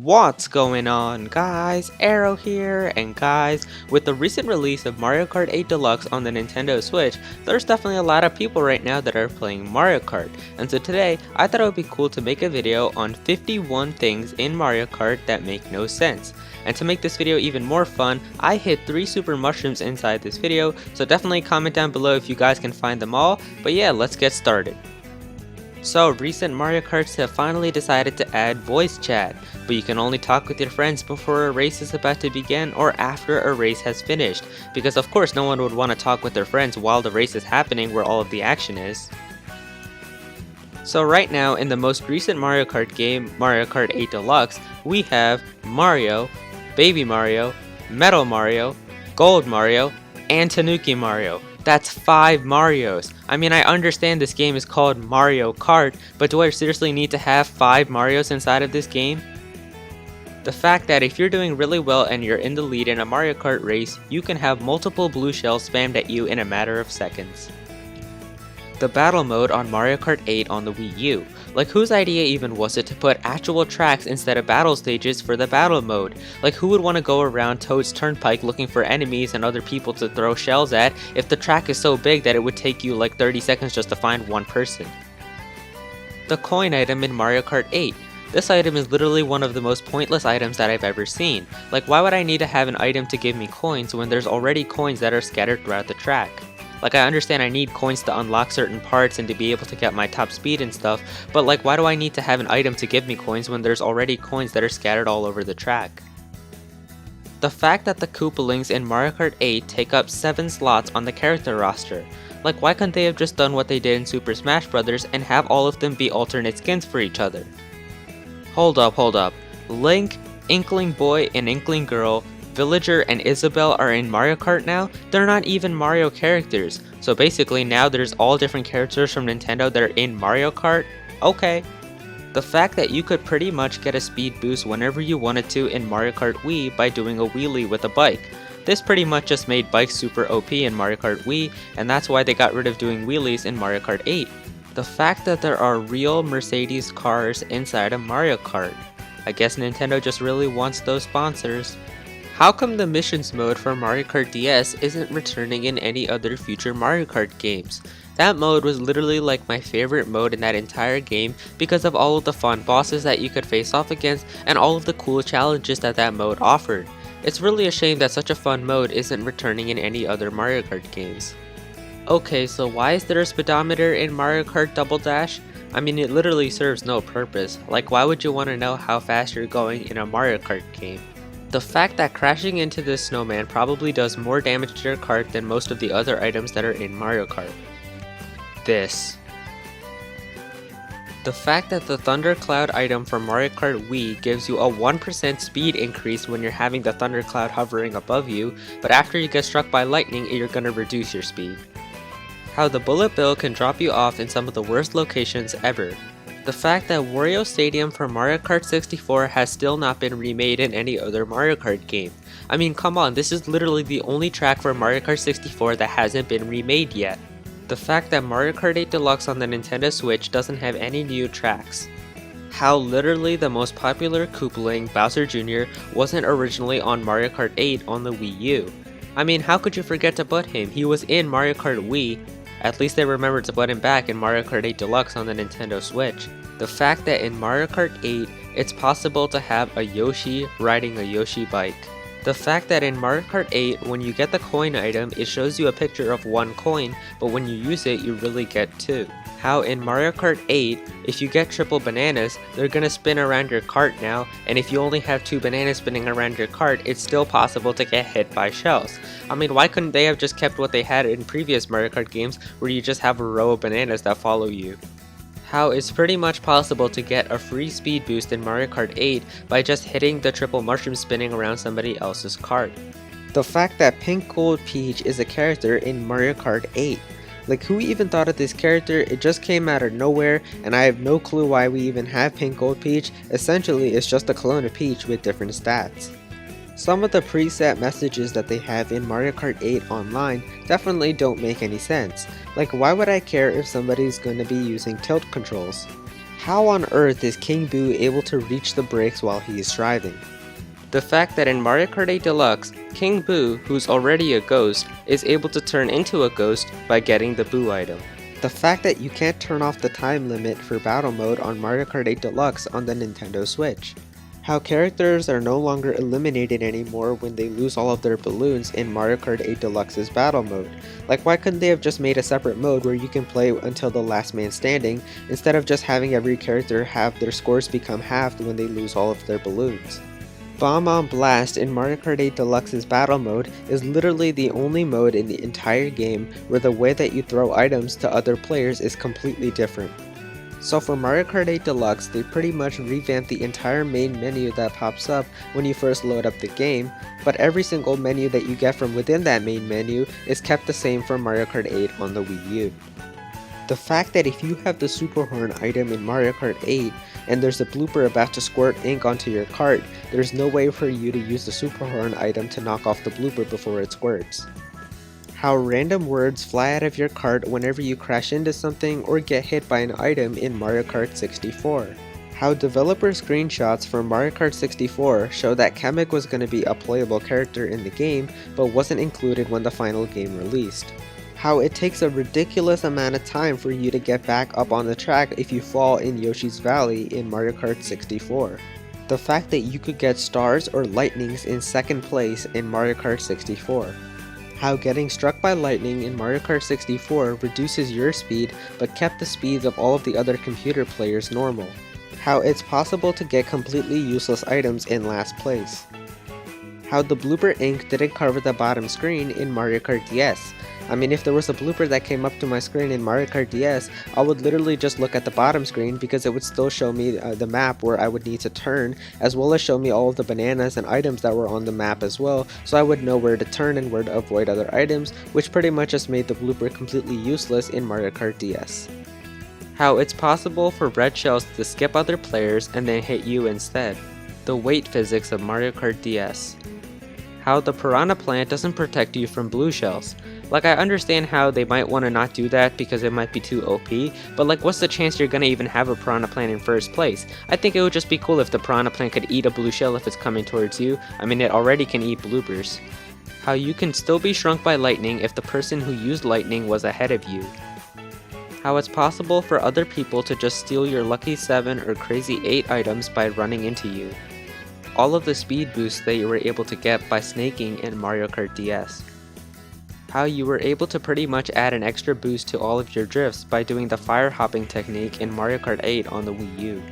What's going on, guys? Aero here, and guys, with the recent release of Mario Kart 8 Deluxe on the Nintendo Switch, there's definitely a lot of people right now that are playing Mario Kart, and so today, I thought it would be cool to make a video on 51 things in Mario Kart that make no sense. And to make this video even more fun, I hid 3 super mushrooms inside this video, so definitely comment down below if you guys can find them all, but yeah, let's get started. So, recent Mario Karts have finally decided to add voice chat, but you can only talk with your friends before a race is about to begin or after a race has finished, because of course no one would want to talk with their friends while the race is happening where all of the action is. So right now, in the most recent Mario Kart game, Mario Kart 8 Deluxe, we have Mario, Baby Mario, Metal Mario, Gold Mario, and Tanuki Mario. That's 5 Marios. I mean, I understand this game is called Mario Kart, but do I seriously need to have 5 Marios inside of this game? The fact that if you're doing really well and you're in the lead in a Mario Kart race, you can have multiple blue shells spammed at you in a matter of seconds. The battle mode on Mario Kart 8 on the Wii U. Like, whose idea even was it to put actual tracks instead of battle stages for the battle mode? Like, who would want to go around Toad's Turnpike looking for enemies and other people to throw shells at if the track is so big that it would take you like 30 seconds just to find one person? The coin item in Mario Kart 8. This item is literally one of the most pointless items that I've ever seen. Like, why would I need to have an item to give me coins when there's already coins that are scattered throughout the track? Like, I understand I need coins to unlock certain parts and to be able to get my top speed and stuff, but like, why do I need to have an item to give me coins when there's already coins that are scattered all over the track? The fact that the Koopalings in Mario Kart 8 take up 7 slots on the character roster. Like, why couldn't they have just done what they did in Super Smash Bros. And have all of them be alternate skins for each other? Hold up. Link, Inkling Boy, and Inkling Girl, Villager, and Isabelle are in Mario Kart now? They're not even Mario characters. So basically now there's all different characters from Nintendo that are in Mario Kart? Okay. The fact that you could pretty much get a speed boost whenever you wanted to in Mario Kart Wii by doing a wheelie with a bike. This pretty much just made bikes super OP in Mario Kart Wii, and that's why they got rid of doing wheelies in Mario Kart 8. The fact that there are real Mercedes cars inside of Mario Kart. I guess Nintendo just really wants those sponsors. How come the missions mode for Mario Kart DS isn't returning in any other future Mario Kart games? That mode was literally like my favorite mode in that entire game because of all of the fun bosses that you could face off against and all of the cool challenges that that mode offered. It's really a shame that such a fun mode isn't returning in any other Mario Kart games. Okay, so why is there a speedometer in Mario Kart Double Dash? I mean, it literally serves no purpose. Like, why would you want to know how fast you're going in a Mario Kart game? The fact that crashing into this snowman probably does more damage to your cart than most of the other items that are in Mario Kart. This. The fact that the Thundercloud item from Mario Kart Wii gives you a 1% speed increase when you're having the Thundercloud hovering above you, but after you get struck by lightning, you're gonna reduce your speed. How the Bullet Bill can drop you off in some of the worst locations ever. The fact that Wario Stadium for Mario Kart 64 has still not been remade in any other Mario Kart game. I mean, come on, this is literally the only track for Mario Kart 64 that hasn't been remade yet. The fact that Mario Kart 8 Deluxe on the Nintendo Switch doesn't have any new tracks. How literally the most popular Koopaling, Bowser Jr., wasn't originally on Mario Kart 8 on the Wii U. I mean, how could you forget to put him? He was in Mario Kart Wii. At least they remembered to put him back in Mario Kart 8 Deluxe on the Nintendo Switch. The fact that in Mario Kart 8, it's possible to have a Yoshi riding a Yoshi bike. The fact that in Mario Kart 8, when you get the coin item, it shows you a picture of 1 coin, but when you use it, you really get 2. How in Mario Kart 8, if you get triple bananas, they're gonna spin around your cart now, and if you only have 2 bananas spinning around your cart, it's still possible to get hit by shells. I mean, why couldn't they have just kept what they had in previous Mario Kart games, where you just have a row of bananas that follow you? How it's pretty much possible to get a free speed boost in Mario Kart 8 by just hitting the triple mushroom spinning around somebody else's cart. The fact that Pink Gold Peach is a character in Mario Kart 8. Like, who even thought of this character? It just came out of nowhere, and I have no clue why we even have Pink Gold Peach. Essentially, it's just a clone of Peach with different stats. Some of the preset messages that they have in Mario Kart 8 online definitely don't make any sense. Like, why would I care if somebody's going to be using tilt controls? How on earth is King Boo able to reach the brakes while he is driving? The fact that in Mario Kart 8 Deluxe, King Boo, who's already a ghost, is able to turn into a ghost by getting the Boo item. The fact that you can't turn off the time limit for battle mode on Mario Kart 8 Deluxe on the Nintendo Switch. How characters are no longer eliminated anymore when they lose all of their balloons in Mario Kart 8 Deluxe's battle mode. Like, why couldn't they have just made a separate mode where you can play until the last man standing, instead of just having every character have their scores become halved when they lose all of their balloons? Bomb on Blast in Mario Kart 8 Deluxe's battle mode is literally the only mode in the entire game where the way that you throw items to other players is completely different. So for Mario Kart 8 Deluxe, they pretty much revamped the entire main menu that pops up when you first load up the game, but every single menu that you get from within that main menu is kept the same from Mario Kart 8 on the Wii U. The fact that if you have the Super Horn item in Mario Kart 8 and there's a blooper about to squirt ink onto your cart, there's no way for you to use the Super Horn item to knock off the blooper before it squirts. How random words fly out of your cart whenever you crash into something or get hit by an item in Mario Kart 64. How developer screenshots for Mario Kart 64 show that Kamek was going to be a playable character in the game but wasn't included when the final game released. How it takes a ridiculous amount of time for you to get back up on the track if you fall in Yoshi's Valley in Mario Kart 64. The fact that you could get stars or lightnings in second place in Mario Kart 64. How getting struck by lightning in Mario Kart 64 reduces your speed but kept the speeds of all of the other computer players normal. How it's possible to get completely useless items in last place. How the blooper ink didn't cover the bottom screen in Mario Kart DS. I mean, if there was a blooper that came up to my screen in Mario Kart DS, I would literally just look at the bottom screen because it would still show me the map where I would need to turn, as well as show me all of the bananas and items that were on the map as well, so I would know where to turn and where to avoid other items, which pretty much just made the blooper completely useless in Mario Kart DS. How it's possible for red shells to skip other players and then hit you instead. The weight physics of Mario Kart DS. How the piranha plant doesn't protect you from blue shells. Like, I understand how they might want to not do that because it might be too OP, but like, what's the chance you're gonna even have a piranha plant in first place? I think it would just be cool if the piranha plant could eat a blue shell if it's coming towards you. I mean, it already can eat bloopers. How you can still be shrunk by lightning if the person who used lightning was ahead of you. How it's possible for other people to just steal your lucky 7 or crazy 8 items by running into you. All of the speed boosts that you were able to get by snaking in Mario Kart DS. How you were able to pretty much add an extra boost to all of your drifts by doing the fire hopping technique in Mario Kart 8 on the Wii U.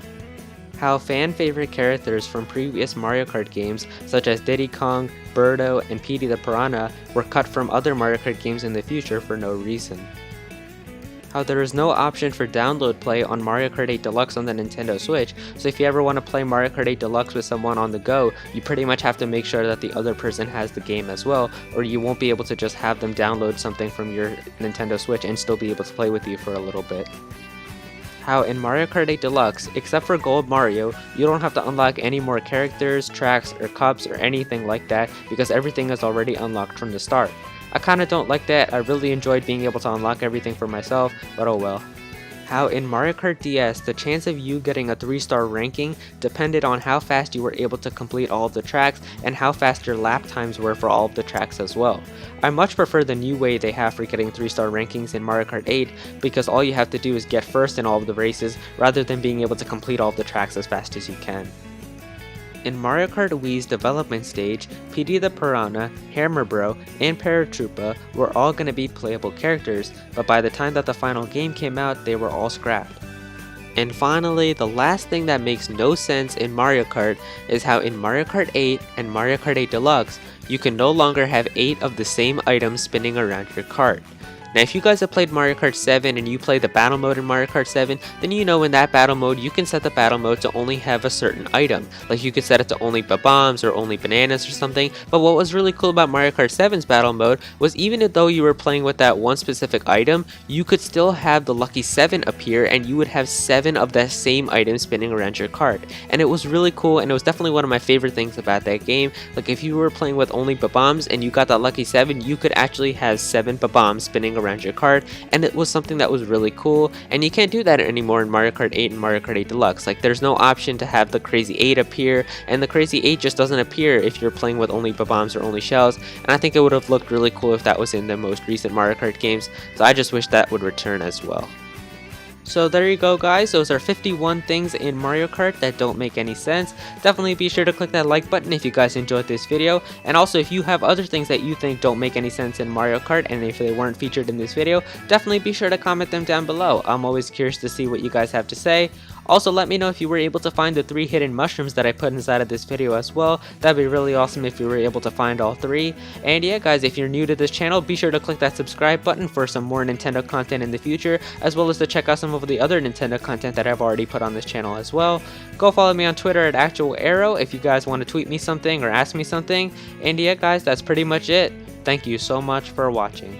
How fan favorite characters from previous Mario Kart games such as Diddy Kong, Birdo, and Petey the Piranha were cut from other Mario Kart games in the future for no reason. How there is no option for download play on Mario Kart 8 Deluxe on the Nintendo Switch, so if you ever want to play Mario Kart 8 Deluxe with someone on the go, you pretty much have to make sure that the other person has the game as well, or you won't be able to just have them download something from your Nintendo Switch and still be able to play with you for a little bit. How in Mario Kart 8 Deluxe, except for Gold Mario, you don't have to unlock any more characters, tracks, or cups, or anything like that because everything is already unlocked from the start. I kinda don't like that. I really enjoyed being able to unlock everything for myself, but oh well. How in Mario Kart DS, the chance of you getting a 3-star ranking depended on how fast you were able to complete all of the tracks and how fast your lap times were for all of the tracks as well. I much prefer the new way they have for getting 3-star rankings in Mario Kart 8 because all you have to do is get first in all of the races rather than being able to complete all of the tracks as fast as you can. In Mario Kart Wii's development stage, Petey the Piranha, Hammer Bro, and Paratroopa were all going to be playable characters, but by the time that the final game came out, they were all scrapped. And finally, the last thing that makes no sense in Mario Kart is how in Mario Kart 8 and Mario Kart 8 Deluxe, you can no longer have 8 of the same items spinning around your cart. Now if you guys have played Mario Kart 7 and you play the battle mode in Mario Kart 7, then you know in that battle mode you can set the battle mode to only have a certain item. Like you could set it to only bombs or only bananas or something, but what was really cool about Mario Kart 7's battle mode was even though you were playing with that one specific item, you could still have the lucky 7 appear and you would have 7 of that same item spinning around your cart. And it was really cool and it was definitely one of my favorite things about that game. Like if you were playing with only bombs and you got that lucky 7, you could actually have 7 bombs spinning around your cart, and it was something that was really cool, and you can't do that anymore in Mario Kart 8 and Mario Kart 8 Deluxe. Like, there's no option to have the Crazy 8 appear, and the Crazy 8 just doesn't appear if you're playing with only bombs or only shells, and I think it would have looked really cool if that was in the most recent Mario Kart games, so I just wish that would return as well. So there you go, guys. Those are 51 things in Mario Kart that don't make any sense. Definitely be sure to click that like button if you guys enjoyed this video. And also, if you have other things that you think don't make any sense in Mario Kart and if they weren't featured in this video, definitely be sure to comment them down below. I'm always curious to see what you guys have to say. Also, let me know if you were able to find the 3 hidden mushrooms that I put inside of this video as well. That'd be really awesome if you were able to find all 3. And yeah, guys, if you're new to this channel, be sure to click that subscribe button for some more Nintendo content in the future, as well as to check out some of the other Nintendo content that I've already put on this channel as well. Go follow me on Twitter at @ActualAero if you guys want to tweet me something or ask me something. And yeah, guys, that's pretty much it. Thank you so much for watching.